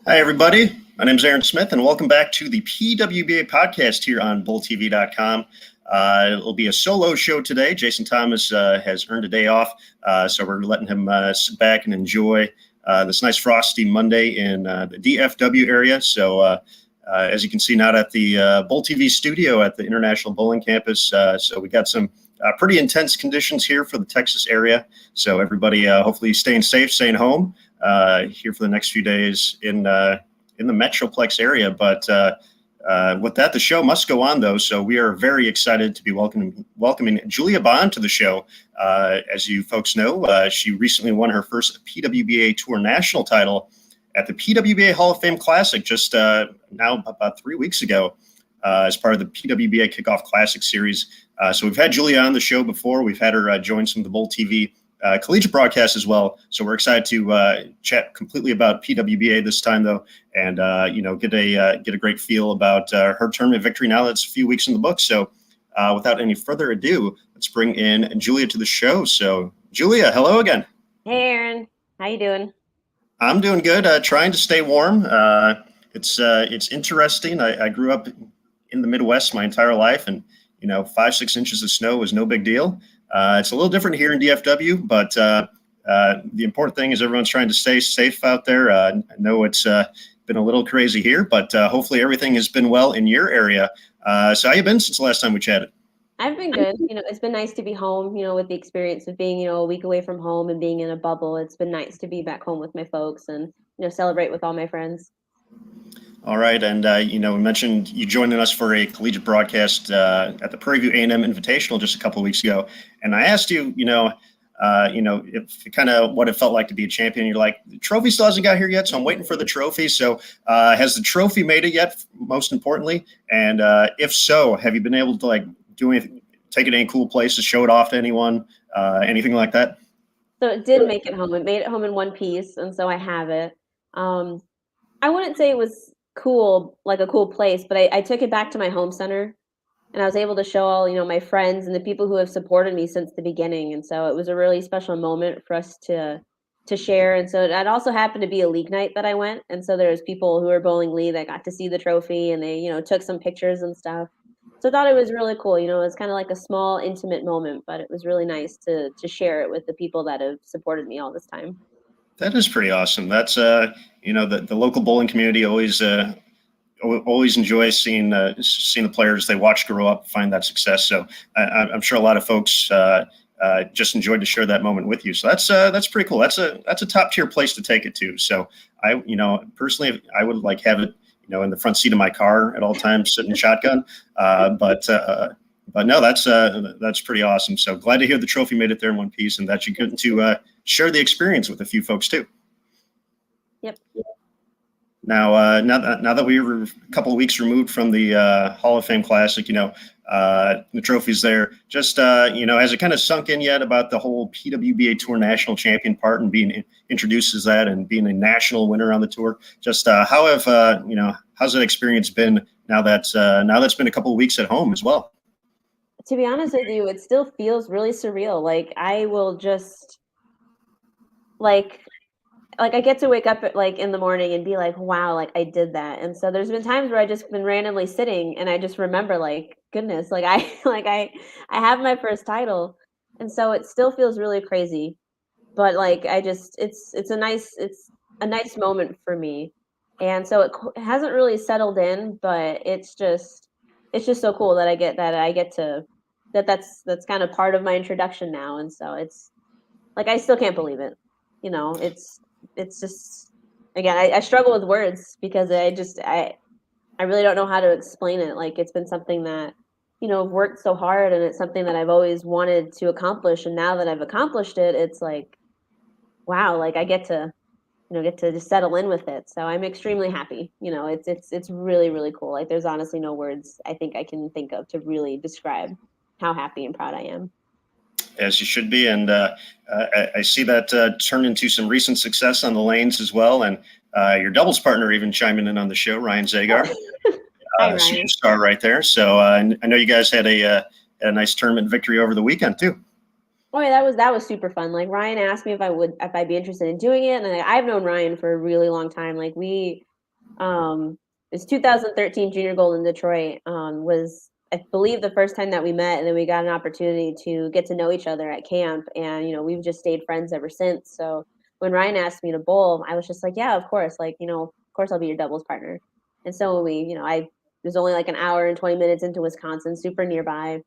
Hi, everybody. My name is Aaron Smith, and welcome back to the PWBA Podcast here on BullTV.com. It'll be a solo show today. Jason Thomas has earned a day off, so we're letting him sit back and enjoy this nice frosty Monday in the DFW area. So as you can see, not at the Bull TV studio at the International Bowling Campus. So we got some pretty intense conditions here for the Texas area. So everybody hopefully staying safe, staying home here for the next few days in the Metroplex area. But with that, the show must go on, though. So we are very excited to be welcoming Julia Bond to the show. As you folks know, she recently won her first PWBA Tour National title at the PWBA Hall of Fame Classic just now about 3 weeks ago as part of the PWBA Kickoff Classic Series. So we've had Julia on the show before. We've had her join some of the Bull TV collegiate broadcasts as well. So we're excited to chat completely about PWBA this time, though, and get a great feel about her tournament victory now that's a few weeks in the books. So without any further ado, let's bring in Julia to the show. So Julia, hello again. Hey, Aaron. How you doing? I'm doing good. Trying to stay warm. It's interesting. I grew up in the Midwest my entire life, and 5-6 inches of snow was no big deal. It's a little different here in DFW, but the important thing is everyone's trying to stay safe out there. I know it's been a little crazy here, but hopefully everything has been well in your area. So how you been since the last time we chatted? I've been good. It's been nice to be home, with the experience of being, a week away from home and being in a bubble. It's been nice to be back home with my folks and, celebrate with all my friends. All right. And, we mentioned you joining us for a collegiate broadcast at the Prairie View A&M Invitational just a couple of weeks ago. And I asked you, if kind of what it felt like to be a champion. You're like, the trophy still hasn't got here yet, so I'm waiting for the trophy. So has the trophy made it yet, most importantly? And if so, have you been able to, do anything, take it to any cool places, show it off to anyone, anything like that? So it did make it home. It made it home in one piece, and so I have it. I wouldn't say it was cool, like a cool place, but I took it back to my home center, and I was able to show all, my friends and the people who have supported me since the beginning. And so it was a really special moment for us to share. And so it also happened to be a league night that I went. And so there was people who were bowling league that got to see the trophy, and they, took some pictures and stuff. So I thought it was really cool. It was kind of like a small, intimate moment, but it was really nice to share it with the people that have supported me all this time. That is pretty awesome. That's the local bowling community always enjoys seeing the players they watch grow up, find that success. So I'm sure a lot of folks just enjoyed to share that moment with you. So that's pretty cool. That's a top tier place to take it to. So I personally I would have it in the front seat of my car at all times, sitting shotgun. But no, that's pretty awesome. So glad to hear the trophy made it there in one piece, and that you get to share the experience with a few folks too. Yep. Now that we were a couple of weeks removed from the Hall of Fame Classic, the trophy's there. Just has it kind of sunk in yet about the whole PWBA Tour National Champion part and being introduced as that and being a national winner on the tour? Just how's that experience been now that's been a couple of weeks at home as well? To be honest with you, it still feels really surreal. I will just I get to wake up at, in the morning and be like, wow, I did that. And so there's been times where I just been randomly sitting and I just remember goodness, I have my first title. And so it still feels really crazy, but it's a nice moment for me. And so it hasn't really settled in, but it's just so cool that I get to that's kind of part of my introduction now. And so it's I still can't believe it. It's just, again, I struggle with words because I really don't know how to explain it. It's been something that, I've worked so hard, and it's something that I've always wanted to accomplish. And now that I've accomplished it, it's wow, I get to just settle in with it. So I'm extremely happy. It's really, really cool. There's honestly no words I think I can think of to really describe how happy and proud I am. As you should be. And I see that turned into some recent success on the lanes as well. And your doubles partner even chiming in on the show, Ryan Zagar, superstar right there. So I know you guys had a nice tournament victory over the weekend too. Oh yeah, that was super fun. Ryan asked me if I'd be interested in doing it, and I've known Ryan for a really long time. We It's 2013 Junior Gold in Detroit. Was I believe the first time that we met, and then we got an opportunity to get to know each other at camp, and we've just stayed friends ever since. So when Ryan asked me to bowl, I was just like, yeah, of course, like of course I'll be your doubles partner. And so when I was only like an hour and 20 minutes into Wisconsin, super nearby.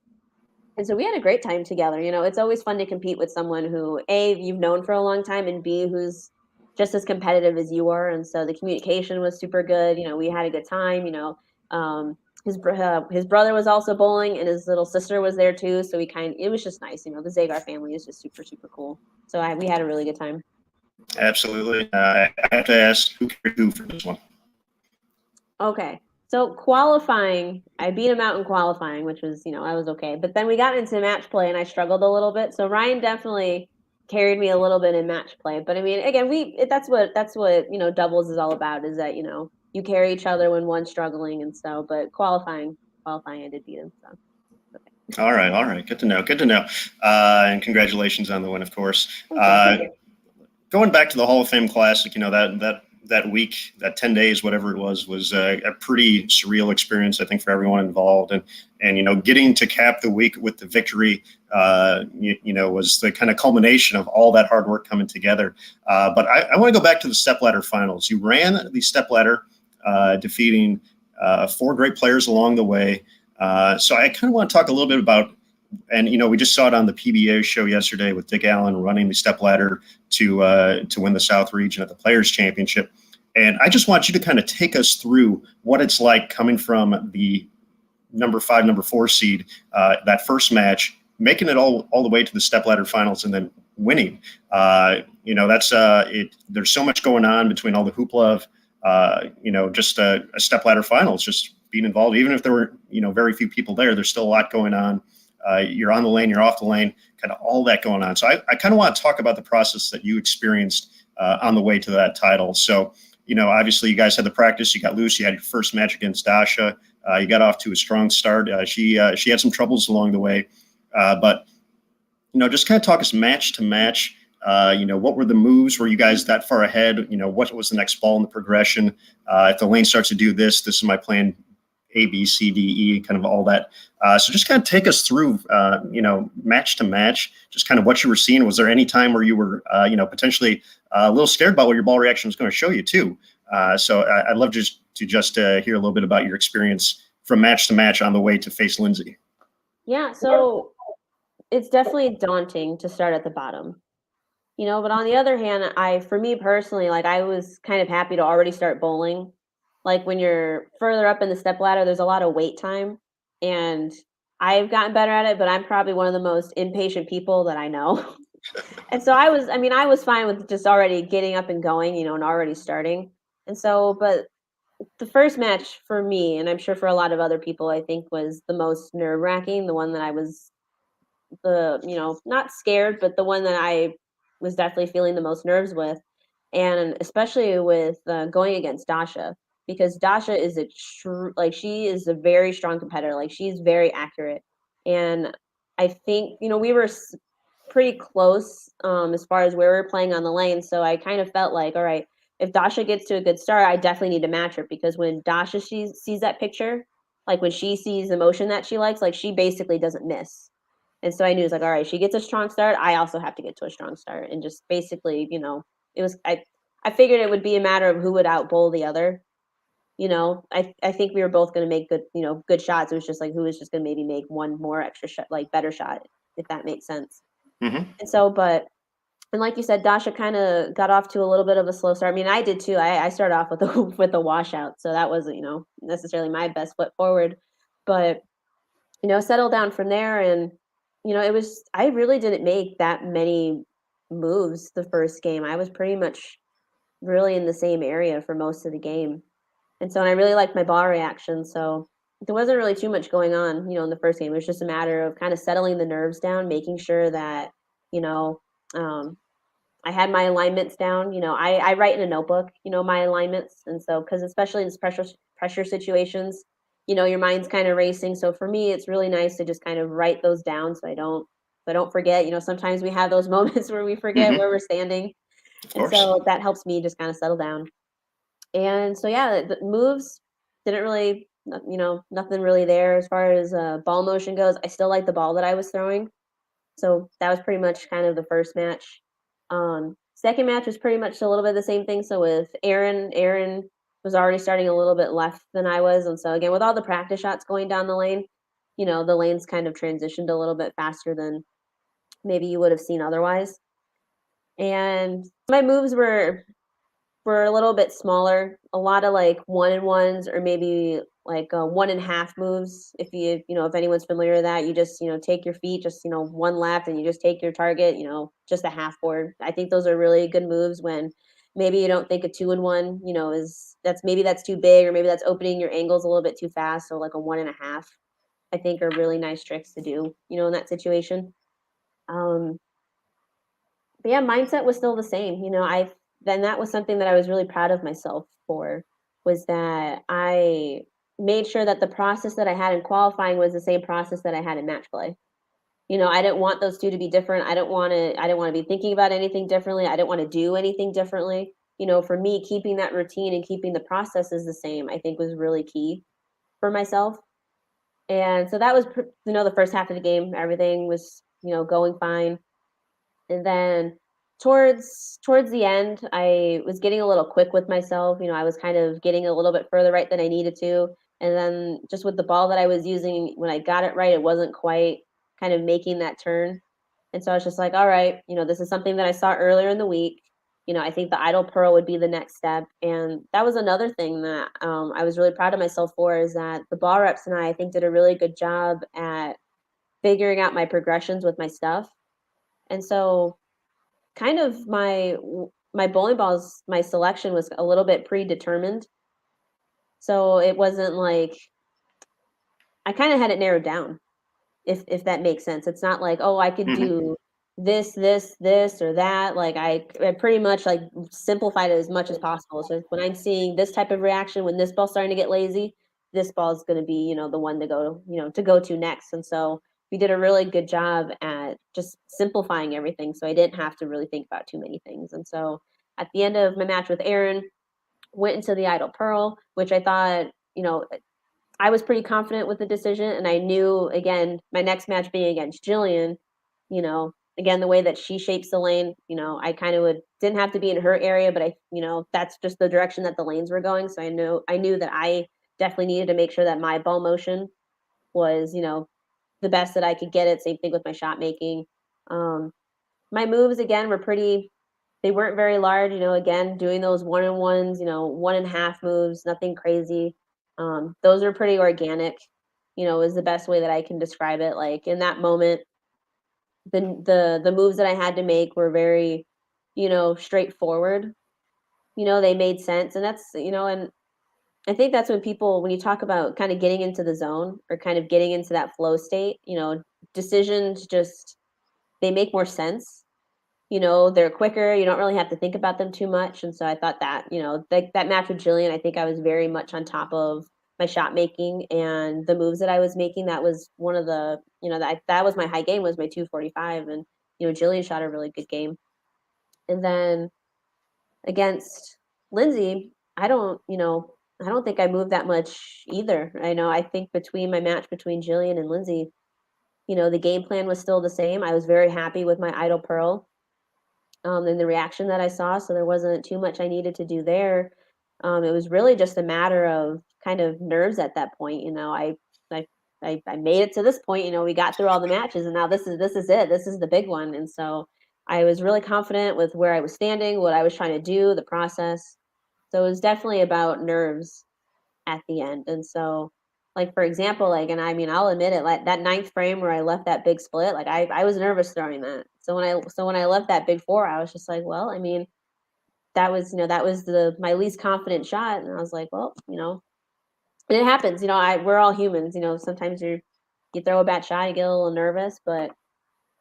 And so we had a great time together. It's always fun to compete with someone who, A, you've known for a long time, and B, who's just as competitive as you are. And so the communication was super good. We had a good time. His brother was also bowling, and his little sister was there too. So it was just nice. The Zagar family is just super, super cool. So we had a really good time. Absolutely. I have to ask, who carried who for this one? Okay. So qualifying, I beat him out in qualifying, which was, I was okay. But then we got into match play and I struggled a little bit. So Ryan definitely carried me a little bit in match play. But I mean, again, that's what doubles is all about, is that, you carry each other when one's struggling. And so, but qualifying, I did beat him. So okay. All right. Good to know. And congratulations on the win, of course. Going back to the Hall of Fame Classic, that week, that 10 days, whatever it was a pretty surreal experience, I think, for everyone involved. And getting to cap the week with the victory, was the kind of culmination of all that hard work coming together. But I want to go back to the stepladder finals. You ran the stepladder, defeating 4 great players along the way. So I kind of want to talk a little bit about, and we just saw it on the PBA show yesterday with Dick Allen running the stepladder to win the South Region at the Players Championship. And I just want you to kind of take us through what it's like coming from the number 5, number 4 seed, that first match, making it all the way to the stepladder finals, and then winning. That's there's so much going on between all the hoopla of just a stepladder finals, just being involved. Even if there were very few people there, there's still a lot going on. You're on the lane, you're off the lane, kind of all that going on. So I kind of want to talk about the process that you experienced on the way to that title. So, obviously you guys had the practice, you got loose, you had your first match against Dasha. You got off to a strong start. She had some troubles along the way. But just kind of talk us match to match. What were the moves? Were you guys that far ahead? What was the next ball in the progression? If the lane starts to do this is my plan, A, B, C, D, E, kind of all that. So just kind of take us through, match to match, just kind of what you were seeing. Was there any time where you were, potentially a little scared about what your ball reaction was going to show you too? So I'd love to hear a little bit about your experience from match to match on the way to face Lindsay. Yeah, so it's definitely daunting to start at the bottom. But on the other hand, for me personally, like, I was kind of happy to already start bowling. Like, when you're further up in the step ladder, there's a lot of wait time, and I've gotten better at it, but I'm probably one of the most impatient people that I know. And so I was fine with just already getting up and going, and already starting. And so, but the first match for me, and I'm sure for a lot of other people, I think was the most nerve-wracking, the one that I was not scared, but the one that I was definitely feeling the most nerves with, and especially with going against Dasha, because Dasha is she is a very strong competitor. Like, she's very accurate, and I think we were pretty close as far as where we were playing on the lane. So I kind of felt like, all right, if Dasha gets to a good start, I definitely need to match her, because when Dasha sees that picture, like when she sees the motion that she likes, like, she basically doesn't miss. And so I knew, it was like, all right, she gets a strong start, I also have to get to a strong start. And just basically, it was I figured it would be a matter of who would out bowl the other. I think we were both going to make good shots. It was just like, who was just going to maybe make one more extra shot, like better shot, if that makes sense. Mm-hmm. And so, and like you said, Dasha kind of got off to a little bit of a slow start. I mean, I did too. I started off with a washout, so that wasn't necessarily my best foot forward, but settled down from there. And I really didn't make that many moves the first game. I was pretty much really in the same area for most of the game. And so, and I really liked my ball reaction. So there wasn't really too much going on, in the first game. It was just a matter of kind of settling the nerves down, making sure that, um, I had my alignments down. I write in a notebook, my alignments. And so, because especially in pressure situations, your mind's kind of racing. So for me, it's really nice to just kind of write those down so I don't forget. Sometimes we have those moments where we forget where we're standing. And so that helps me just kind of settle down. And so, yeah, the moves didn't really, nothing really there as far as ball motion goes. I still like the ball that I was throwing. So that was pretty much kind of the first match. Second match was pretty much a little bit the same thing. So with Aaron was already starting a little bit left than I was. And so again, with all the practice shots going down the lane, the lanes kind of transitioned a little bit faster than maybe you would have seen otherwise. And my moves were a little bit smaller, a lot of like one and ones or maybe like one and a half moves. If anyone's familiar with that, you just, take your feet, just, one left and you just take your target, just a half board. I think those are really good moves when maybe you don't think a 2 and 1, that's too big or maybe that's opening your angles a little bit too fast. So like a one and a half, I think are really nice tricks to do, in that situation. Um, but yeah, mindset was still the same. Then that was something that I was really proud of myself for, was that I made sure that the process that I had in qualifying was the same process that I had in match play. I didn't want those two to be different. I didn't want to be thinking about anything differently. I didn't want to do anything differently. For me, keeping that routine and keeping the processes the same, I think was really key for myself. And so that was, the first half of the game. Everything was, going fine. And then towards the end, I was getting a little quick with myself. I was kind of getting a little bit further right than I needed to. And then just with the ball that I was using, when I got it right, it wasn't quite kind of making that turn. And so I was just like, all right, this is something that I saw earlier in the week. I think the idle pearl would be the next step. And that was another thing that I was really proud of myself for, is that the ball reps and I think, did a really good job at figuring out my progressions with my stuff. And so kind of my bowling balls, my selection was a little bit predetermined. So it wasn't like I kind of had it narrowed down, if that makes sense. It's not like, oh, I could Hmm. do this, or that. Like I pretty much like simplified it as much as possible. So when I'm seeing this type of reaction, when this ball's starting to get lazy, this ball is going to be, the one to go to next. And so we did a really good job at just simplifying everything. So I didn't have to really think about too many things. And so at the end of my match with Aaron, went into the idle pearl, which I thought, I was pretty confident with the decision, and I knew, again, my next match being against Jillian, again, the way that she shapes the lane, I kind of didn't have to be in her area, but that's just the direction that the lanes were going. So I knew that I definitely needed to make sure that my ball motion was, the best that I could get it. Same thing with my shot making. Um, my moves again were pretty. They weren't very large. Again, doing those one and ones, one and a half moves, nothing crazy. Those are pretty organic. Is the best way that I can describe it. Like in that moment, the moves that I had to make were very, straightforward. They made sense, and and I think that's when you talk about kind of getting into the zone or kind of getting into that flow state, decisions just they make more sense. They're quicker. You don't really have to think about them too much. And so I thought that, that match with Jillian, I think I was very much on top of my shot making and the moves that I was making. That was one of the, that was my high game, was my 245. And, Jillian shot a really good game. And then against Lindsay, I don't think I moved that much either. I think between my match between Jillian and Lindsay, the game plan was still the same. I was very happy with my idle pearl, and the reaction that I saw. So there wasn't too much I needed to do there. It was really just a matter of kind of nerves at that point. I, I made it to this point. We got through all the matches, and now this is it. This is the big one. And so I was really confident with where I was standing, what I was trying to do, the process. So it was definitely about nerves at the end. And so, like for example, like, and I mean, I'll admit it, like that ninth frame where I left that big split, like I was nervous throwing that. So when I left that big four, I was just like, well, I mean, that was the my least confident shot, and I was like, well, and it happens. We're all humans. Sometimes you throw a bad shot, you get a little nervous, but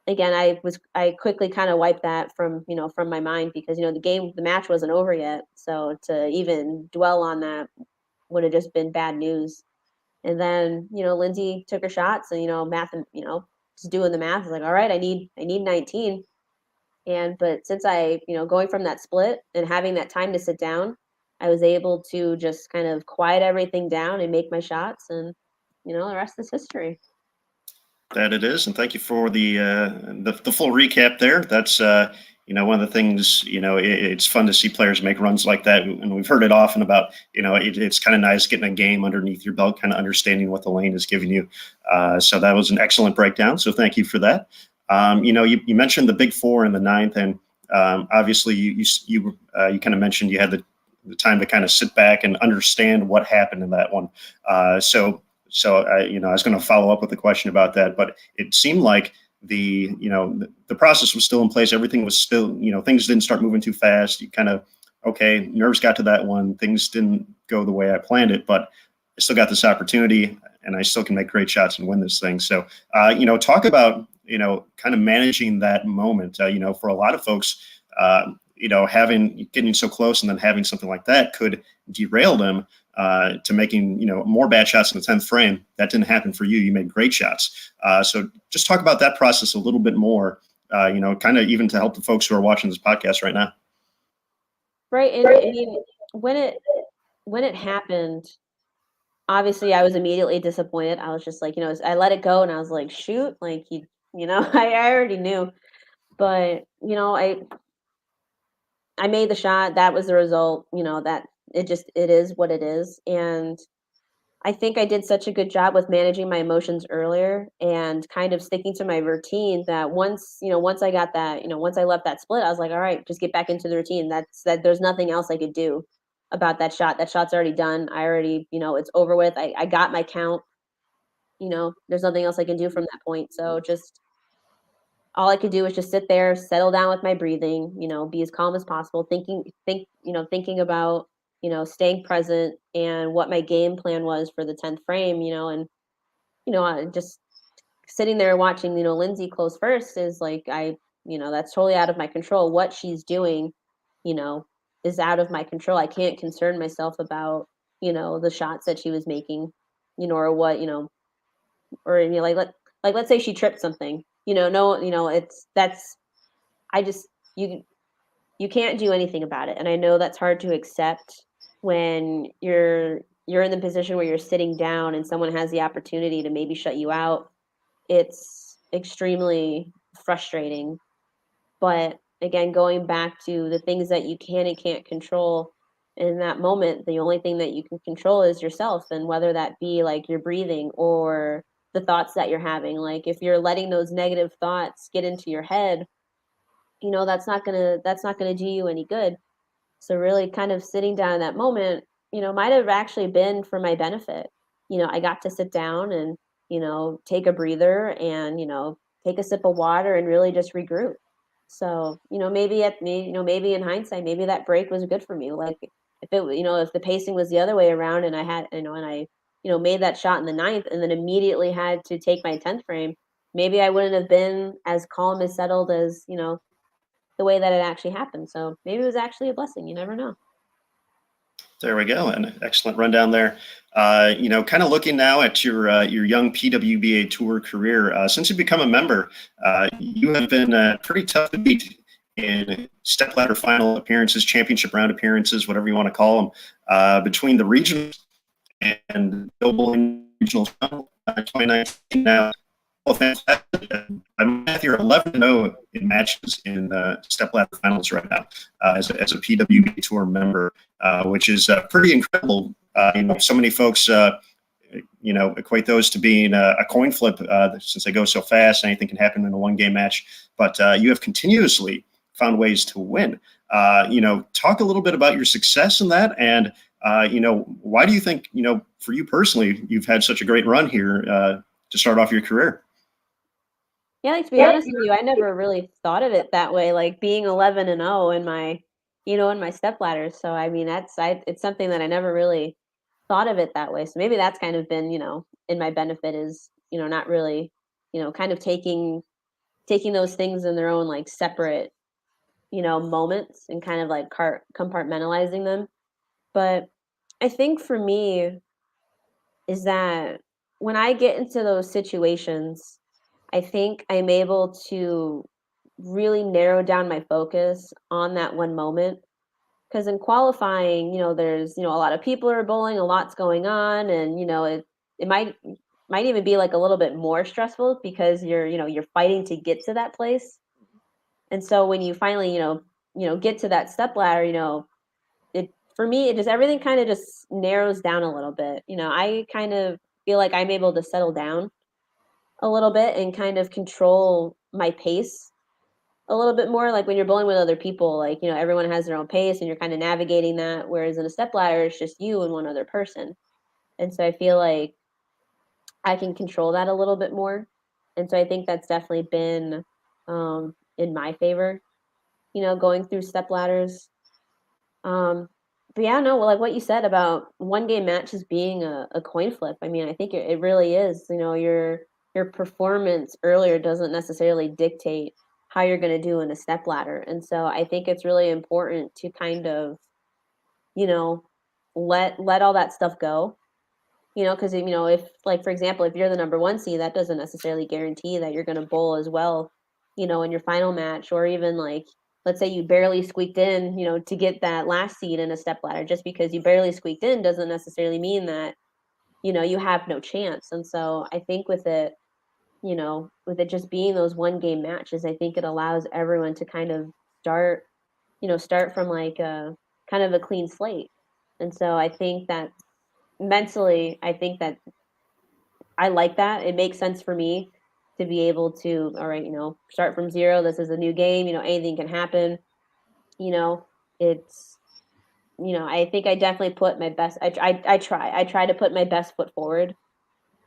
again, I quickly kind of wiped that from my mind, because the match wasn't over yet, so to even dwell on that would have just been bad news. And then, Lindsay took her shots and, math and, just doing the math, I was like, all right, I need 19. But since going from that split and having that time to sit down, I was able to just kind of quiet everything down and make my shots, and the rest is history. That it is, and thank you for the full recap there. That's one of the things. It's fun to see players make runs like that, and we've heard it often about. It's kind of nice getting a game underneath your belt, kind of understanding what the lane is giving you. So that was an excellent breakdown. So thank you for that. You mentioned the big four in the ninth, and obviously you kind of mentioned you had the time to kind of sit back and understand what happened in that one. So I was going to follow up with a question about that, but it seemed like the process was still in place. Everything was still, things didn't start moving too fast. You kind of, okay, nerves got to that one. Things didn't go the way I planned it, but I still got this opportunity and I still can make great shots and win this thing. So, talk about, kind of managing that moment, for a lot of folks, getting so close and then having something like that could derail them to making, more bad shots in the 10th frame. That didn't happen for you. You made great shots. So just talk about that process a little bit more, kind of even to help the folks who are watching this podcast right now. Right. And I mean, when it happened, obviously I was immediately disappointed. I was just like, I let it go and I was like, shoot, like I already knew. But, I made the shot. That was the result, that it is what it is. And I think I did such a good job with managing my emotions earlier and kind of sticking to my routine that once I got that, once I left that split, I was like, all right, just get back into the routine. That there's nothing else I could do about that shot. That shot's already done. I already, it's over with. I got my count, there's nothing else I can do from that point. So just all I could do was just sit there, settle down with my breathing, be as calm as possible, thinking about, staying present and what my game plan was for the 10th frame, and, just sitting there watching, Lindsay close first is like, that's totally out of my control. What she's doing, you know, is out of my control. I can't concern myself about, the shots that she was making, or what, or let's say she tripped something, no, it's that's I just you can't do anything about it. And I know that's hard to accept when you're in the position where you're sitting down and someone has the opportunity to maybe shut you out. It's extremely frustrating. But again, going back to the things that you can and can't control in that moment, the only thing that you can control is yourself, and whether that be like your breathing or the thoughts that you're having. Like if you're letting those negative thoughts get into your head, that's not gonna do you any good. So really kind of sitting down in that moment, might have actually been for my benefit. I got to sit down and, take a breather and, take a sip of water and really just regroup. So, maybe in hindsight, maybe that break was good for me. Like if the pacing was the other way around and I had, and I, made that shot in the ninth and then immediately had to take my 10th frame, maybe I wouldn't have been as calm, as settled as, the way that it actually happened. So maybe it was actually a blessing. You never know. There we go. An excellent rundown there. Kind of looking now at your young PWBA Tour career. Since you've become a member, you have been pretty tough to beat in stepladder final appearances, championship round appearances, whatever you want to call them, between the regionals and Global Regional Final 2019. Now, I'm at your 11-0 in matches in stepladder finals right now as a PWBA Tour member, which is pretty incredible. So many folks, equate those to being a coin flip since they go so fast. Anything can happen in a one-game match, but you have continuously found ways to win. Talk a little bit about your success in that, and why do you think, for you personally, you've had such a great run here to start off your career? Yeah, like to be honest with you, I never really thought of it that way. Like being 11-0 in my, in my stepladders. So I mean, it's something that I never really thought of it that way. So maybe that's kind of been, in my benefit is, not really, kind of taking those things in their own like separate, moments and kind of like compartmentalizing them. But I think for me is that when I get into those situations, I think I'm able to really narrow down my focus on that one moment because in qualifying, there's, a lot of people are bowling, a lot's going on, and, it might even be like a little bit more stressful because you're fighting to get to that place. And so when you finally, get to that step ladder, it for me, it just everything kind of just narrows down a little bit. I kind of feel like I'm able to settle down a little bit and kind of control my pace a little bit more. Like when you're bowling with other people, like, everyone has their own pace and you're kind of navigating that. Whereas in a step ladder, it's just you and one other person. And so I feel like I can control that a little bit more. And so I think that's definitely been in my favor, going through step ladders. But yeah, no, well, like what you said about one game matches being a coin flip. I mean, I think it really is. Your performance earlier doesn't necessarily dictate how you're going to do in a step ladder, and so I think it's really important to kind of, you know, let all that stuff go. Because if, like, for example, if you're the number one seed, that doesn't necessarily guarantee that you're going to bowl as well, in your final match, or even like, let's say you barely squeaked in, to get that last seed in a step ladder. Just because you barely squeaked in doesn't necessarily mean that, you have no chance. And so I think with it just being those one game matches, I think it allows everyone to kind of start, start from like a kind of a clean slate. And so I think that mentally, I think that I like that. It makes sense for me to be able to, all right, start from zero. This is a new game. Anything can happen. You know, it's, I think I definitely put my best. I try to put my best foot forward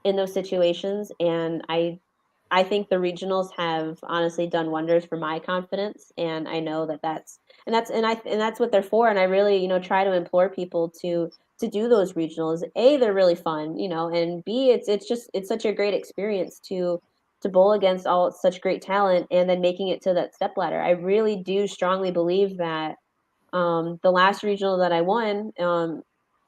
in those situations, and I think the regionals have honestly done wonders for my confidence, and I know that that's what they're for. And I really, try to implore people to do those regionals. A, they're really fun, and B, it's such a great experience to bowl against all such great talent and then making it to that step ladder. I really do strongly believe that the last regional that I won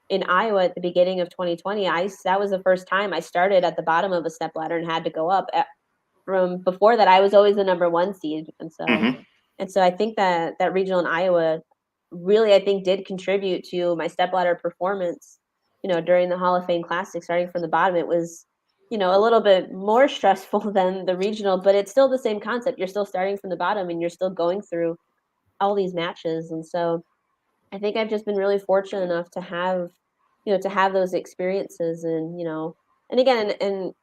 in Iowa at the beginning of 2020, that was the first time I started at the bottom of a step ladder and had to go up. From before that, I was always the number one seed, Hmm. and so I think that regional in Iowa really, I think, did contribute to my stepladder performance. During the Hall of Fame Classic, starting from the bottom, it was, a little bit more stressful than the regional, but it's still the same concept. You're still starting from the bottom, and you're still going through all these matches, and so I think I've just been really fortunate enough to have those experiences, and again, and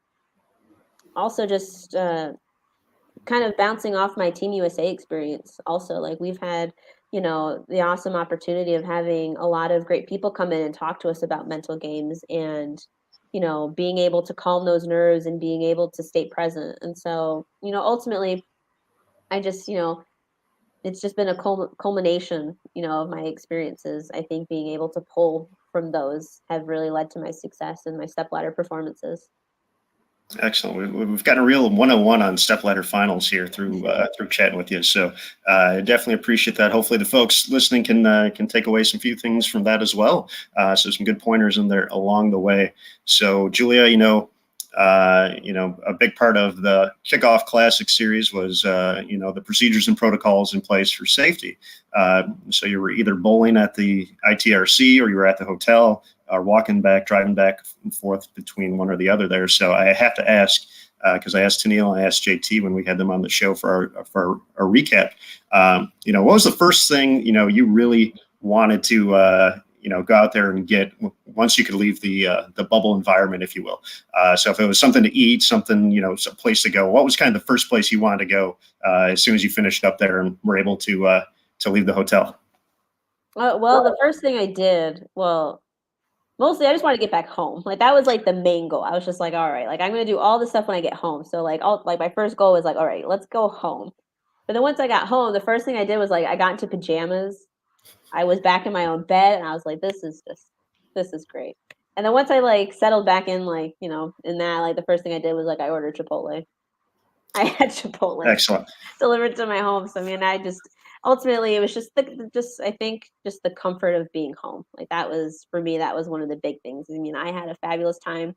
also just kind of bouncing off my Team USA experience also. Like, we've had, the awesome opportunity of having a lot of great people come in and talk to us about mental games, and, being able to calm those nerves and being able to stay present. And so, ultimately, I just, it's just been a culmination, of my experiences. I think being able to pull from those have really led to my success and my stepladder performances. Excellent. We've gotten a real 101 on stepladder finals here through chatting with you. So I definitely appreciate that. Hopefully the folks listening can take away some few things from that as well. So some good pointers in there along the way. So Julia, a big part of the Kickoff Classic series was the procedures and protocols in place for safety. So you were either bowling at the ITRC or you were at the hotel, or driving back and forth between one or the other there. So I have to ask, because I asked Tennille, I asked JT when we had them on the show for our recap. What was the first thing you really wanted to go out there and get once you could leave the bubble environment, if you will? So if it was something to eat, something some place to go, what was kind of the first place you wanted to go as soon as you finished up there and were able to leave the hotel? Well, the first thing I did, mostly I just wanted to get back home. Like, that was like the main goal. I was just like, all right, like, I'm gonna do all this stuff when I get home. So like, my first goal was like, all right, let's go home. But then once I got home, the first thing I did was, like, I got into pajamas. I was back in my own bed, and I was like, this is great. And then once I like settled back in, like, in that, like, the first thing I did was, like, I ordered Chipotle. I had Chipotle Excellent. delivered to my home. So I mean, I just ultimately, it was just I think just the comfort of being home. Like, that was, for me, that was one of the big things. I mean, I had a fabulous time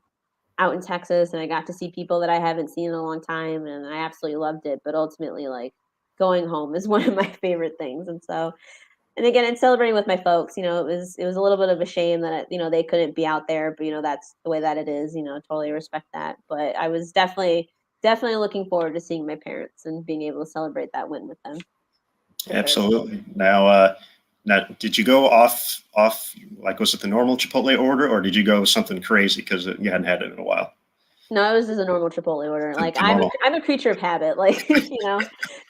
out in Texas, and I got to see people that I haven't seen in a long time, and I absolutely loved it. But ultimately, like, going home is one of my favorite things. And so and again, and celebrating with my folks, it was a little bit of a shame that, they couldn't be out there, but, that's the way that it is, totally respect that. But I was definitely looking forward to seeing my parents and being able to celebrate that win with them. For sure. Absolutely. Now, did you go off like, was it the normal Chipotle order, or did you go something crazy because you hadn't had it in a while? No, it was just a normal Chipotle order. Like The normal. I'm a creature of habit, like so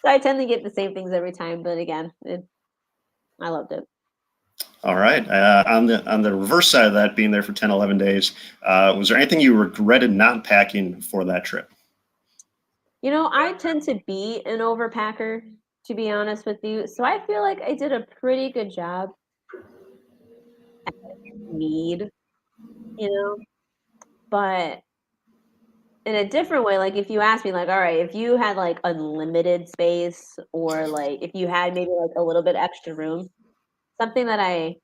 I tend to get the same things every time. But again, I loved it. All right. On the reverse side of that, being there for 10, 11 days, was there anything you regretted not packing for that trip? I tend to be an overpacker, to be honest with you. So I feel like I did a pretty good job need, you know, but in a different way, like if you ask me, like, all right, if you had like unlimited space, or like if you had maybe like a little bit extra room, something that I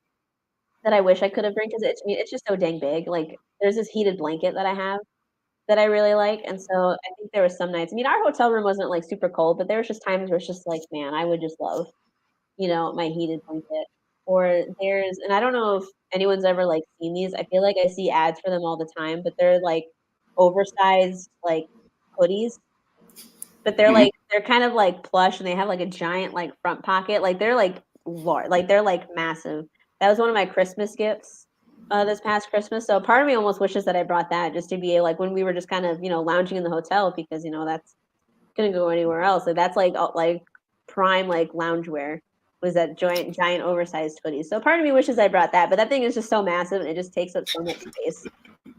wish I could have bring, because it's just so dang big. Like there's this heated blanket that I have that I really like, and so I think there was some nights. I mean, our hotel room wasn't like super cold, but there was just times where it's just like, man, I would just love, my heated blanket. Or and I don't know if anyone's ever like seen these. I feel like I see ads for them all the time, but they're like oversized like hoodies, but Mhm. they're kind of like plush, and they have like a giant like front pocket. Like they're like like they're like massive. That was one of my Christmas gifts this past Christmas. So part of me almost wishes that I brought that, just to be like when we were just kind of, lounging in the hotel, because that's gonna go anywhere else. Like that's like prime like loungewear, was that giant oversized hoodie. So part of me wishes I brought that, but that thing is just so massive and it just takes up so much space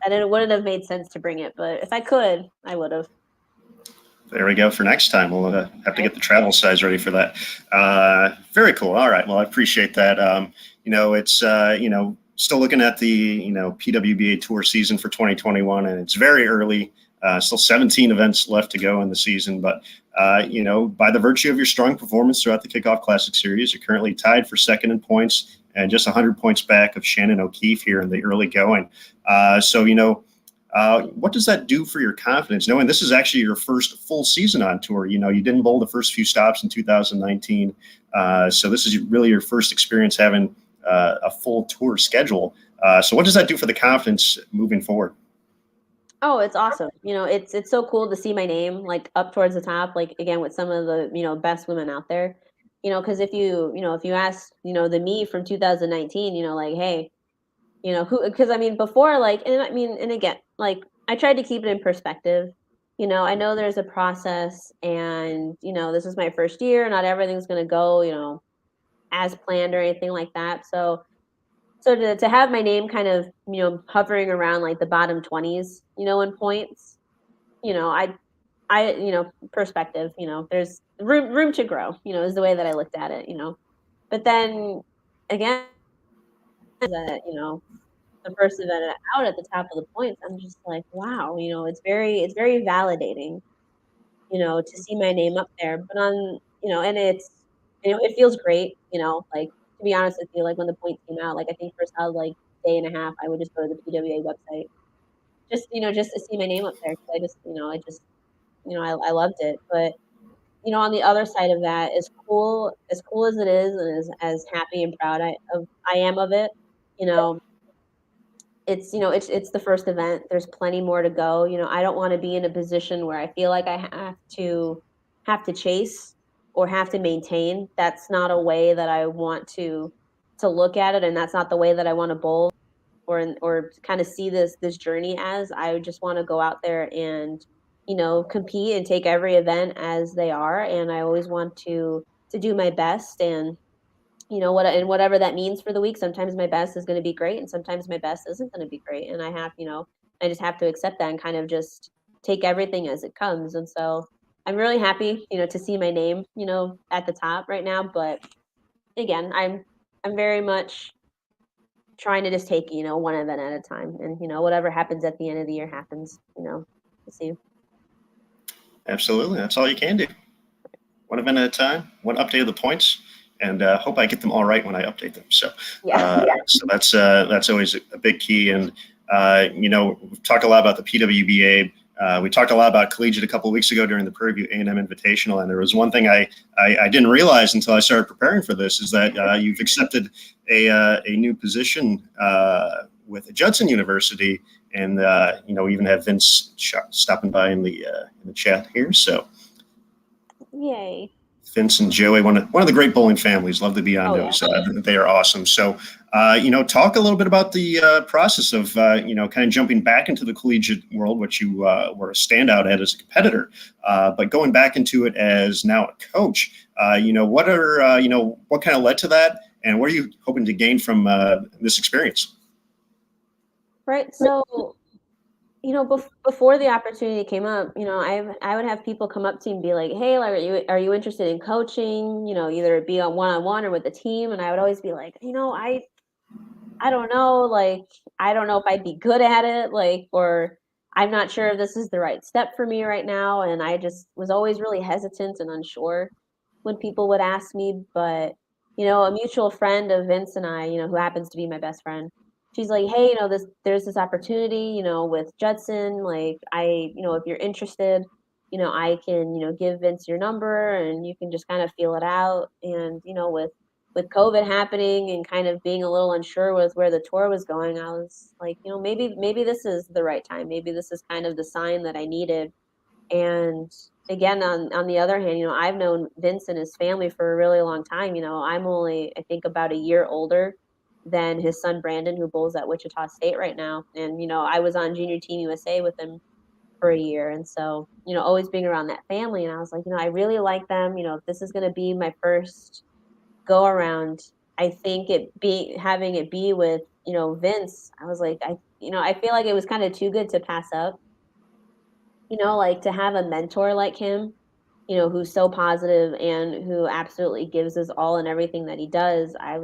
that it wouldn't have made sense to bring it. But if I could, I would have. There we go for next time. We'll have to Right? get the travel size ready for that. Very cool. All right. Well, I appreciate that. It's, still looking at the, PWBA tour season for 2021, and it's very early. Still 17 events left to go in the season. But, by the virtue of your strong performance throughout the Kickoff Classic Series, you're currently tied for second in points and just 100 points back of Shannon O'Keefe here in the early going. What does that do for your confidence, knowing this is actually your first full season on tour? You didn't bowl the first few stops in 2019. So this is really your first experience having a full tour schedule. So what does that do for the confidence moving forward? Oh, it's awesome. It's so cool to see my name like up towards the top, like again with some of the, best women out there. Because if you ask, the me from 2019, like, hey, who, because I mean before, like, and I mean, and again, like I tried to keep it in perspective. I know there's a process, and this is my first year. Not everything's gonna go, as planned or anything like that. So to have my name kind of, hovering around like the bottom 20s, in points, perspective, there's room to grow, is the way that I looked at it. But then again, that, the first event out at the top of the points, I'm just like, wow, it's very validating, to see my name up there. But and it feels great, like to be honest with you, like when the points came out, like I think first out like day and a half, I would just go to the PWA website, just to see my name up there. 'Cause I loved it. But on the other side of that, as cool as it is, and as happy and proud I am of it, you know, it's the first event. There's plenty more to go. I don't want to be in a position where I feel like I have to chase or have to maintain. That's not a way that I want to look at it, and that's not the way that I want to bowl, or kind of see this journey as. I just want to go out there and compete and take every event as they are, and I always want to do my best. And whatever that means for the week. Sometimes my best is going to be great, and sometimes my best isn't going to be great, and I just have to accept that and kind of just take everything as it comes. And so I'm really happy, to see my name, at the top right now. But again, I'm very much trying to just take, one event at a time, and whatever happens at the end of the year happens. We'll see. Absolutely. That's all you can do. One event at a time, one update of the points, and hope I get them all right when I update them. So, Yeah. so that's always a big key. And we've talked a lot about the PWBA. We talked a lot about collegiate a couple of weeks ago during the Prairie View A&M Invitational, and there was one thing I didn't realize until I started preparing for this is that you've accepted a new position with Judson University, and we even have Vince stopping by in the chat here. So, yay! Vince and Joey, one of the great bowling families. Love the Biondos. They are awesome. So, talk a little bit about the process of, kind of jumping back into the collegiate world, which you were a standout at as a competitor, but going back into it as now a coach. What kind of led to that, and what are you hoping to gain from this experience? Right. So, before the opportunity came up, I would have people come up to me and be like, "Hey, like, are you interested in coaching? Either it be on one-on-one or with the team." And I would always be like, I don't know, like, I don't know if I'd be good at it, like, or I'm not sure if this is the right step for me right now. And I just was always really hesitant and unsure when people would ask me. But, a mutual friend of Vince and I, who happens to be my best friend, she's like, "Hey, there's this opportunity, with Judson. Like, if you're interested, I can, give Vince your number and you can just kind of feel it out." And, with COVID happening and kind of being a little unsure with where the tour was going, I was like, maybe this is the right time. Maybe this is kind of the sign that I needed. And again, on the other hand, I've known Vince and his family for a really long time. I'm only, I think, about a year older than his son Brandon, who bowls at Wichita State right now. And I was on Junior Team USA with him for a year. And so, always being around that family, and I was like, I really like them. If this is going to be my first go around, I think having it be with, Vince, I was like, I feel like it was kind of too good to pass up, like to have a mentor like him, who's so positive and who absolutely gives us all in everything that he does. I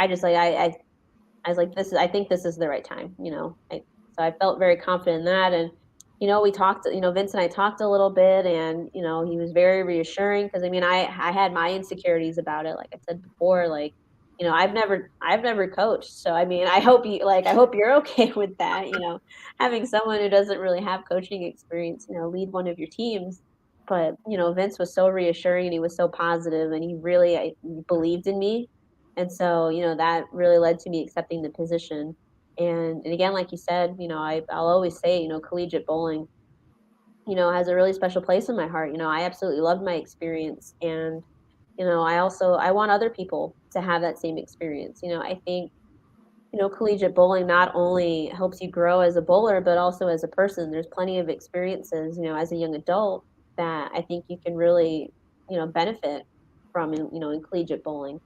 just like, I was like, I think this is the right time, so I felt very confident in that. And, we talked, Vince and I talked a little bit, and, he was very reassuring because, I had my insecurities about it. Like I said before, like, I've never coached. So, I hope you're okay with that, having someone who doesn't really have coaching experience, lead one of your teams. But, Vince was so reassuring and he was so positive and he really believed in me. And so, that really led to me accepting the position. And again, like you said, I'll always say, collegiate bowling, has a really special place in my heart. I absolutely loved my experience. And, I want other people to have that same experience. I think, collegiate bowling not only helps you grow as a bowler, but also as a person. There's plenty of experiences, as a young adult that I think you can really, benefit from in collegiate bowling.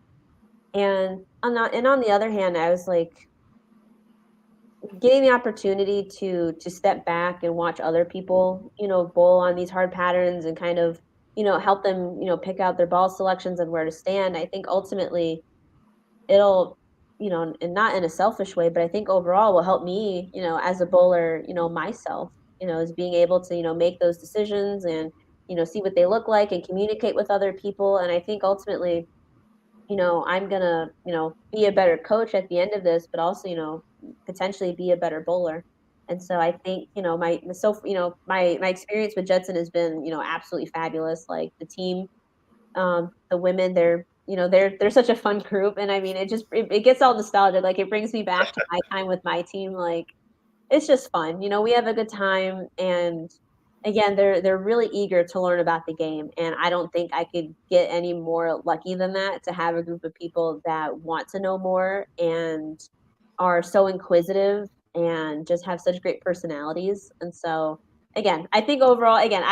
And on the other hand, I was like, getting the opportunity to step back and watch other people, bowl on these hard patterns and kind of, help them, pick out their ball selections and where to stand. I think ultimately it'll, and not in a selfish way, but I think overall will help me, as a bowler, myself, is being able to, make those decisions and, see what they look like and communicate with other people. And I think ultimately, I'm gonna, be a better coach at the end of this, but also, potentially be a better bowler. And so I think, my experience with Judson has been, absolutely fabulous. Like the team, the women, they're such a fun group. And it gets all nostalgic. Like it brings me back to my time with my team. Like it's just fun. We have a good time. And again, they're really eager to learn about the game. And I don't think I could get any more lucky than that, to have a group of people that want to know more and are so inquisitive and just have such great personalities. And so again, I think overall, again,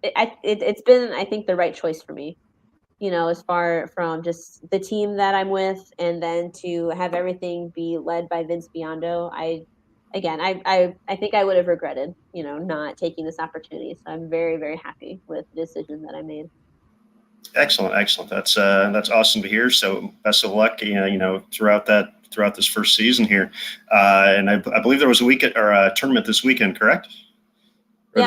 it's been, I think, the right choice for me, as far from just the team that I'm with, and then to have everything be led by Vince Biondo. I think I would have regretted, not taking this opportunity. So I'm very, very happy with the decision that I made. Excellent. That's awesome to hear. So best of luck, throughout this first season here. And I believe there was a weekend or a tournament this weekend, correct? Yeah,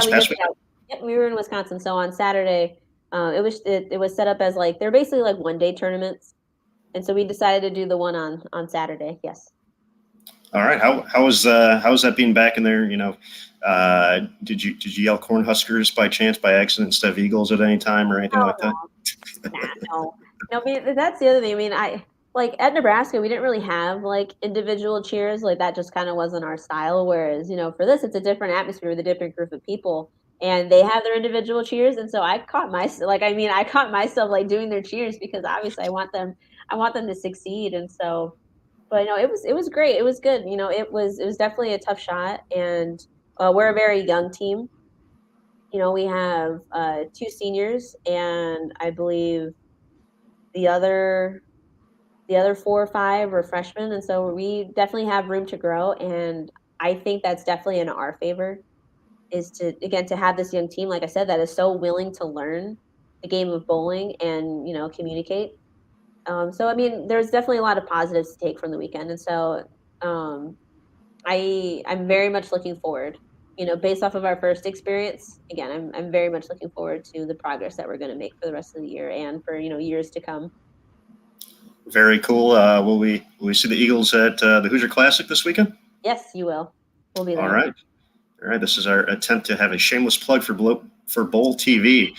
we were in Wisconsin. So on Saturday, it was set up as like, they're basically like 1-day tournaments. And so we decided to do the one on Saturday. Yes. All right. How was that being back in there? Did you yell Cornhuskers by chance by accident instead of Eagles at any time or anything Oh like that? no, nah, no, no. I mean, that's the other thing. I mean, I like at Nebraska, we didn't really have like individual cheers. Like that just kind of wasn't our style. Whereas, for this, it's a different atmosphere with a different group of people, and they have their individual cheers. And so I caught myself, I caught myself like doing their cheers because obviously I want them to succeed. And so, but no, it was great. It was good. It was definitely a tough shot, and we're a very young team. We have two seniors, and I believe the other the other four or five are freshmen, and so we definitely have room to grow. And I think that's definitely in our favor is to again to have this young team, like I said, that is so willing to learn the game of bowling and communicate. So I mean, there's definitely a lot of positives to take from the weekend, and so um, I'm very much looking forward. Based off of our first experience, again, I'm very much looking forward to the progress that we're going to make for the rest of the year and for years to come. Very cool. Will we see the Eagles at the Hoosier Classic this weekend? Yes, you will. We'll be All there. right. All right. This is our attempt to have a shameless plug for Bowl TV.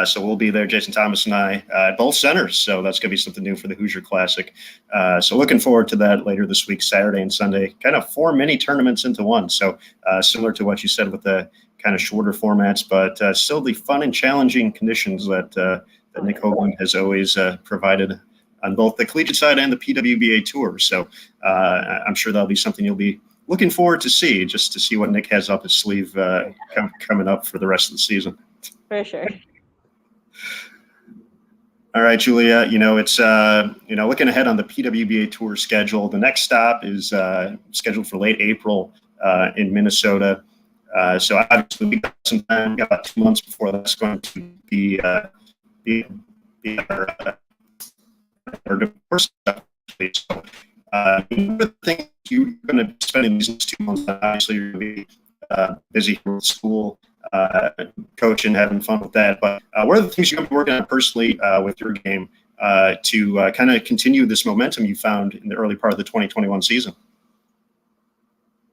So we'll be there, Jason Thomas and I, at both centers. So that's going to be something new for the Hoosier Classic. So looking forward to that later this week, Saturday and Sunday. Kind of 4 mini tournaments into one. So similar to what you said with the kind of shorter formats, but still the fun and challenging conditions that Nick Hoagland has always provided on both the collegiate side and the PWBA tour. So I'm sure that'll be something you'll be looking forward to see, just to see what Nick has up his sleeve coming up for the rest of the season. For sure. All right, Julia, it's, looking ahead on the PWBA tour schedule. The next stop is scheduled for late April in Minnesota. So obviously we got some time, we got about 2 months before that's going to be our divorce. So, what are the things you're going to be spending these next 2 months on? Obviously, you're going to be busy with school, coaching, having fun with that. But what are the things you're going to be working on personally with your game to kind of continue this momentum you found in the early part of the 2021 season?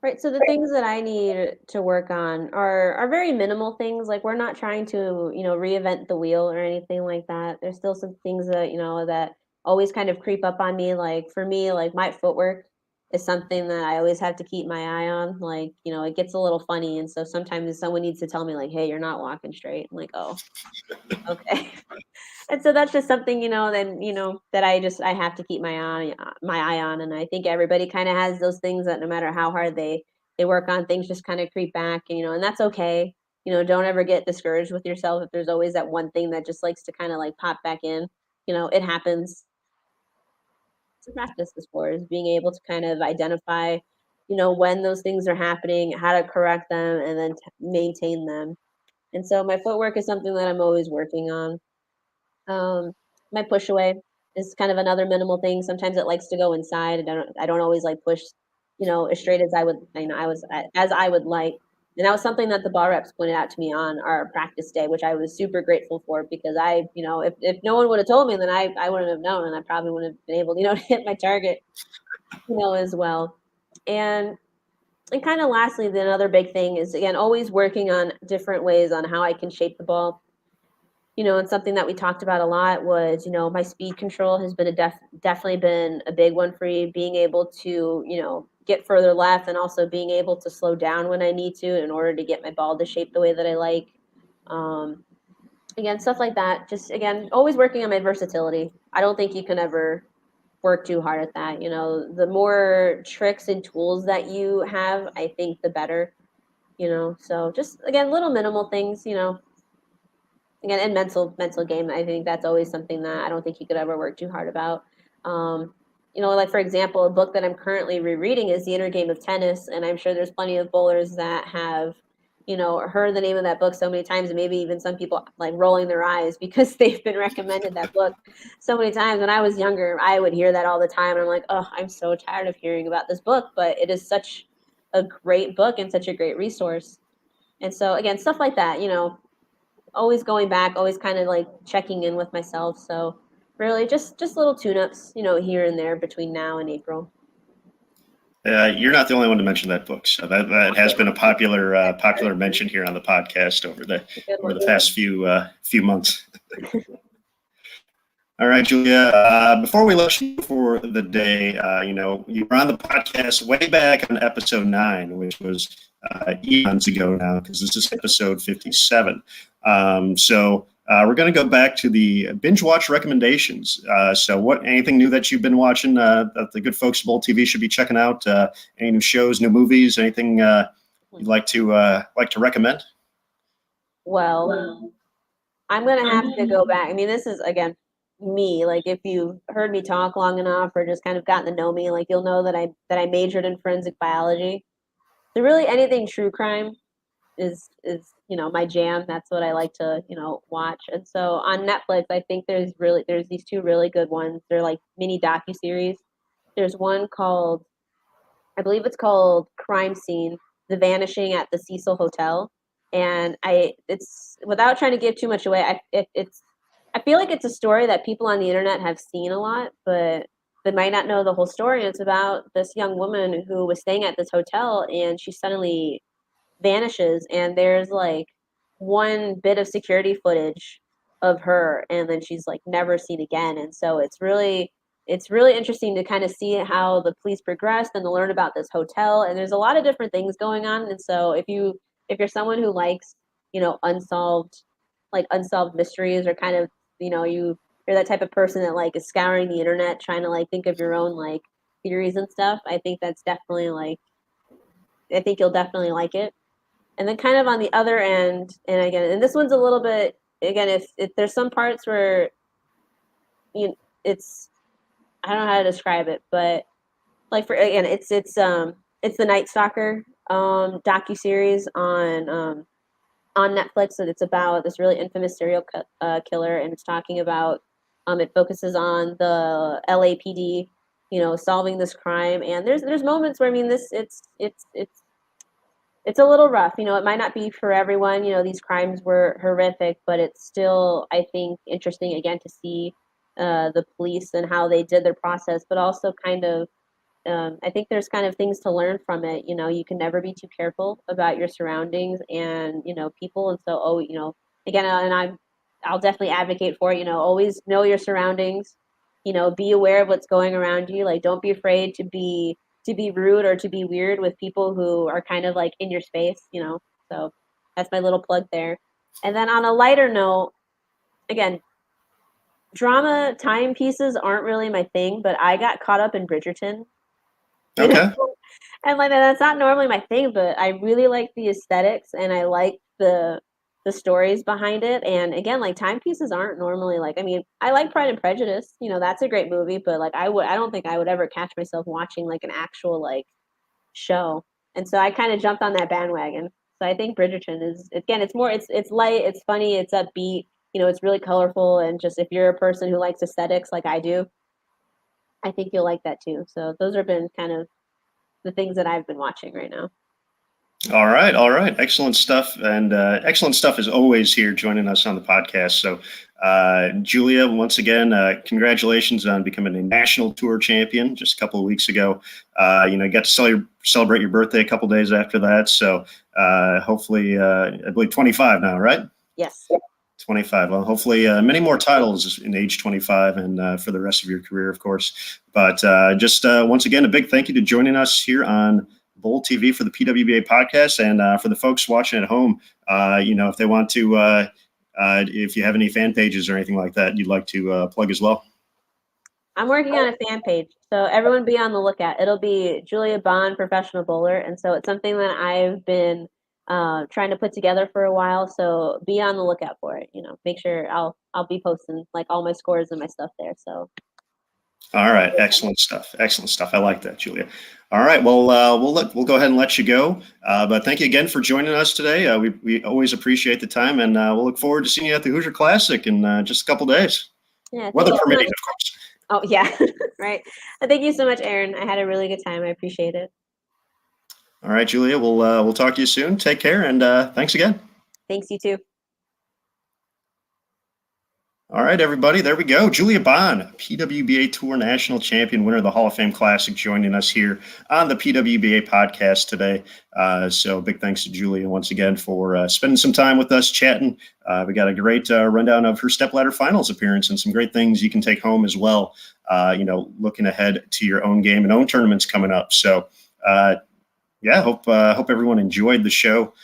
Right. So the things that I need to work on are very minimal things. Like we're not trying to, reinvent the wheel or anything like that. There's still some things that, that always kind of creep up on me. Like for me, like my footwork is something that I always have to keep my eye on. Like, it gets a little funny. And so sometimes someone needs to tell me like, hey, you're not walking straight. I'm like, oh, okay. And so that's just something, then, that I have to keep my eye on. And I think everybody kind of has those things that no matter how hard they work on, things just kind of creep back, and that's okay. Don't ever get discouraged with yourself if there's always that one thing that just likes to kind of like pop back in. It happens. To practice this for is being able to kind of identify, when those things are happening, how to correct them, and then maintain them. And so my footwork is something that I'm always working on. um, my push away is kind of another minimal thing. Sometimes it likes to go inside. I don't always like push, as straight as as I would like. And that was something that the bar reps pointed out to me on our practice day, which I was super grateful for because if no one would have told me, then I wouldn't have known, and I probably wouldn't have been able, to hit my target, as well. And kind of lastly, the another big thing is again always working on different ways on how I can shape the ball. And something that we talked about a lot was, my speed control has been definitely been a big one for you, being able to, get further left and also being able to slow down when I need to in order to get my ball to shape the way that I like. Um, Again, stuff like that. Just again, always working on my versatility. I don't think you can ever work too hard at that. The more tricks and tools that you have, I think the better. So just again, little minimal things. Again, and mental game. I think that's always something that I don't think you could ever work too hard about. Um, like for example, a book that I'm currently rereading is The Inner Game of Tennis, and I'm sure there's plenty of bowlers that have, heard the name of that book so many times, and maybe even some people like rolling their eyes because they've been recommended that book so many times. When I was younger, I would hear that all the time, and I'm like, oh, I'm so tired of hearing about this book, but it is such a great book and such a great resource. And so again, stuff like that, always going back, always kind of like checking in with myself. So really just little tune-ups, here and there between now and April. You're not the only one to mention that book. So that has been a popular mention here on the podcast over the past few months. All right, Julia. Before we let you go for the day, you were on the podcast way back on episode 9, which was eons ago now, because this is episode 57. So we're going to go back to the binge watch recommendations. So anything new that you've been watching that the good folks at Bold TV should be checking out? Any new shows, new movies, anything you'd like to recommend? Well, I'm gonna have to go back. I mean, this is again me. Like, if you've heard me talk long enough, or just kind of gotten to know me, like you'll know that I majored in forensic biology. So really, anything true crime is my jam. That's what I like to watch. And so on Netflix, I think there's these two really good ones. They're like mini docuseries. There's one called, I believe it's called Crime Scene: The Vanishing at the Cecil Hotel. And it's, without trying to give too much away, I feel like it's a story that people on the internet have seen a lot, but they might not know the whole story. It's about this young woman who was staying at this hotel, and she suddenly vanishes, and there's like one bit of security footage of her, and then she's like never seen again. And so it's really interesting to kind of see how the police progressed and to learn about this hotel. And there's a lot of different things going on. And so if you're someone who likes unsolved mysteries, or kind of you're that type of person that like is scouring the internet trying to like think of your own like theories and stuff, I think that's definitely like, I think you'll definitely like it. And then kind of on the other end, and this one's a little bit, again, if there's some parts where it's, I don't know how to describe it, but like, for again, it's the Night Stalker docuseries on Netflix, and it's about this really infamous serial killer, and it's talking about, it focuses on the LAPD, solving this crime. And there's moments where, I mean, it's a little rough. It might not be for everyone. These crimes were horrific, but it's still, I think, interesting again to see the police and how they did their process, but also kind of, I think there's kind of things to learn from it. You can never be too careful about your surroundings and people. And so, again, and I'll definitely advocate for it. Always know your surroundings. Be aware of what's going around you. Like, don't be afraid to be rude or to be weird with people who are kind of like in your space. So that's my little plug there. And then on a lighter note, again, drama timepieces aren't really my thing, but I got caught up in Bridgerton. Okay. And like, that's not normally my thing, but I really like the aesthetics, and I like the stories behind it. And again, like, timepieces aren't normally like, I mean, I like Pride and Prejudice, that's a great movie, but like, I don't think I would ever catch myself watching like an actual like show. And so I kind of jumped on that bandwagon. So I think Bridgerton is, again, it's light, it's funny, it's upbeat, it's really colorful, and just, if you're a person who likes aesthetics like I do, I think you'll like that too. So those have been kind of the things that I've been watching right now. All right. Excellent stuff. And excellent stuff is always here joining us on the podcast. So, Julia, once again, congratulations on becoming a national tour champion just a couple of weeks ago. You got to celebrate your birthday a couple of days after that. So, hopefully, I believe 25 now, right? Yes. 25. Well, hopefully many more titles in age 25 and for the rest of your career, of course. But just once again, a big thank you to joining us here on Bold TV for the PWBA podcast. And for the folks watching at home, if they want to, if you have any fan pages or anything like that you'd like to plug as well. I'm working on a fan page, so everyone be on the lookout. It'll be Julia Bond, Professional Bowler. And so it's something that I've been trying to put together for a while. So be on the lookout for it. Make sure I'll be posting like all my scores and my stuff there. So. All right, excellent stuff. I like that, Julia. All right, well, we'll go ahead and let you go. But thank you again for joining us today. We always appreciate the time, and we'll look forward to seeing you at the Hoosier Classic in just a couple days. Yeah, weather permitting, of course. Oh yeah, right. Thank you so much, Aaron. I had a really good time. I appreciate it. All right, Julia. We'll talk to you soon. Take care, and thanks again. Thanks, you too. All right, everybody, there we go. Julia Bond, PWBA Tour National Champion, winner of the Hall of Fame Classic, joining us here on the PWBA podcast today. So big thanks to Julia once again for spending some time with us chatting. We got a great rundown of her stepladder finals appearance and some great things you can take home as well, looking ahead to your own game and own tournaments coming up. So, hope everyone enjoyed the show.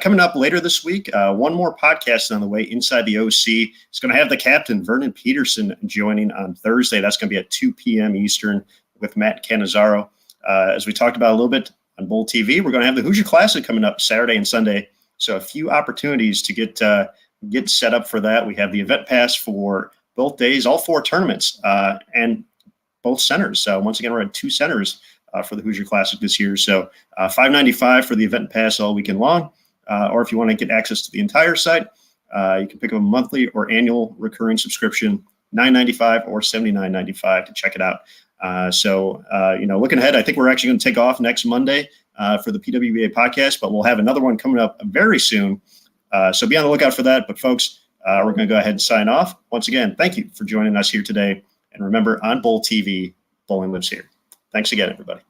Coming up later this week, one more podcast on the way, Inside the OC. It's going to have the captain, Vernon Peterson, joining on Thursday. That's going to be at 2 p.m. Eastern with Matt Cannizzaro. As we talked about a little bit on Bowl TV, we're going to have the Hoosier Classic coming up Saturday and Sunday. So a few opportunities to get set up for that. We have the event pass for both days, all 4 tournaments, and both centers. So once again, we're at 2 centers for the Hoosier Classic this year. So $5.95 for the event pass all weekend long. Or if you want to get access to the entire site, you can pick up a monthly or annual recurring subscription, $9.95 or $79.95 to check it out. Looking ahead, I think we're actually going to take off next Monday for the PWBA podcast, but we'll have another one coming up very soon. So be on the lookout for that. But folks, we're going to go ahead and sign off. Once again, thank you for joining us here today. And remember, on Bowl TV, bowling lives here. Thanks again, everybody.